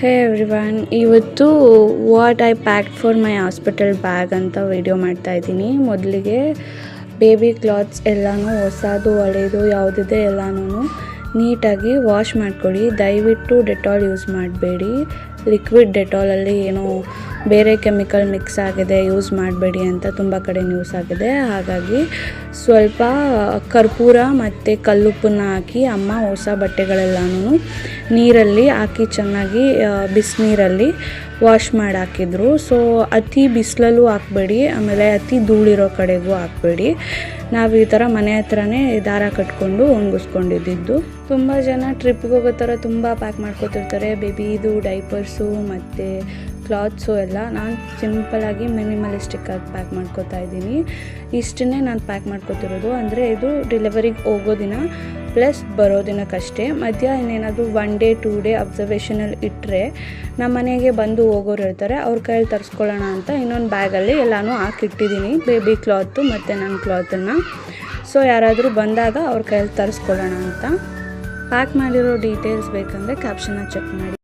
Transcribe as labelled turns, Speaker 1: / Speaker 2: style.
Speaker 1: ಹೇ everyone, ಇವತ್ತು what I packed for my hospital bag ಅಂತ video ಮಾಡ್ತಾ ಇದ್ದೀನಿ. ಮೊದಲಿಗೆ ಬೇಬಿ ಕ್ಲಾತ್ಸ್ ಎಲ್ಲನೂ ಹೊಸದು ಹಳೇದು ಯಾವುದಿದೆ ಎಲ್ಲನೂ ನೀಟಾಗಿ ವಾಶ್ ಮಾಡ್ಕೊಳ್ಳಿ. ದಯವಿಟ್ಟು ಡೆಟಾಲ್ ಯೂಸ್ ಮಾಡಬೇಡಿ. ಲಿಕ್ವಿಡ್ ಡೆಟಾಲಲ್ಲಿ ಏನೋ ಬೇರೆ ಕೆಮಿಕಲ್ ಮಿಕ್ಸ್ ಆಗಿದೆ, ಯೂಸ್ ಮಾಡಬೇಡಿ ಅಂತ ತುಂಬ ಕಡೆ ನ್ಯೂಸ್ ಆಗಿದೆ. ಹಾಗಾಗಿ ಸ್ವಲ್ಪ ಕರ್ಪೂರ ಮತ್ತು ಕಲ್ಲುಪ್ಪನ್ನು ಹಾಕಿ ಅಮ್ಮ ಹೊಸ ಬಟ್ಟೆಗಳೆಲ್ಲನೂ ನೀರಲ್ಲಿ ಹಾಕಿ ಚೆನ್ನಾಗಿ ಬಿಸಿನೀರಲ್ಲಿ ವಾಶ್ ಮಾಡಿ ಹಾಕಿದ್ರು. ಸೊ ಅತಿ ಬಿಸಿಲಲ್ಲೂ ಹಾಕಬೇಡಿ, ಆಮೇಲೆ ಅತಿ ಧೂಳಿರೋ ಕಡೆಗೂ ಹಾಕಬೇಡಿ. ನಾವು ಈ ಥರ ಮನೆ ಹತ್ರನೇ ದಾರ ಕಟ್ಕೊಂಡು ಒಣಗಿಸ್ಕೊಂಡಿದ್ದು. ತುಂಬ ಜನ ಟ್ರಿಪ್ಗೆ ಹೋಗೋ ಥರ ತುಂಬ ಪ್ಯಾಕ್ ಮಾಡ್ಕೊತಿರ್ತಾರೆ, ಬೇಬಿದು ಡೈಪರ್ಸು ಮತ್ತು ಕ್ಲಾತ್ಸು ಎಲ್ಲ. ನಾನು ಸಿಂಪಲಾಗಿ ಮಿನಿಮಲಿಸ್ಟಿಕ್ಕಾಗಿ ಪ್ಯಾಕ್ ಮಾಡ್ಕೋತಾ ಇದ್ದೀನಿ. ಇಷ್ಟನ್ನೇ ನಾನು ಪ್ಯಾಕ್ ಮಾಡ್ಕೊತಿರೋದು. ಅಂದರೆ ಇದು ಡೆಲಿವರಿಗೆ ಹೋಗೋ ದಿನ ಪ್ಲಸ್ ಬರೋ ದಿನಕ್ಕಷ್ಟೇ. ಮಧ್ಯ ಇನ್ನೇನಾದರೂ 1 ಡೇ 2 ಡೇ ಅಬ್ಸರ್ವೇಷನಲ್ಲಿ ಇಟ್ಟರೆ ನಮ್ಮ ಮನೆಗೆ ಬಂದು ಹೋಗೋರು ಇರ್ತಾರೆ, ಅವ್ರ ಕೈಯಲ್ಲಿ ತರಿಸ್ಕೊಳ್ಳೋಣ ಅಂತ ಇನ್ನೊಂದು ಬ್ಯಾಗಲ್ಲಿ ಎಲ್ಲನೂ ಹಾಕಿಟ್ಟಿದ್ದೀನಿ, ಬೇಬಿ ಕ್ಲಾತು ಮತ್ತು ನನ್ನ ಕ್ಲಾತನ್ನು. ಸೊ ಯಾರಾದರೂ ಬಂದಾಗ ಅವ್ರ ಕೈಯಲ್ಲಿ ತರಿಸ್ಕೊಳ್ಳೋಣ ಅಂತ. ಪ್ಯಾಕ್ ಮಾಡಿರೋ ಡೀಟೇಲ್ಸ್ ಬೇಕಂದರೆ ಕ್ಯಾಪ್ಷನ್ನ ಚೆಕ್ ಮಾಡಿ.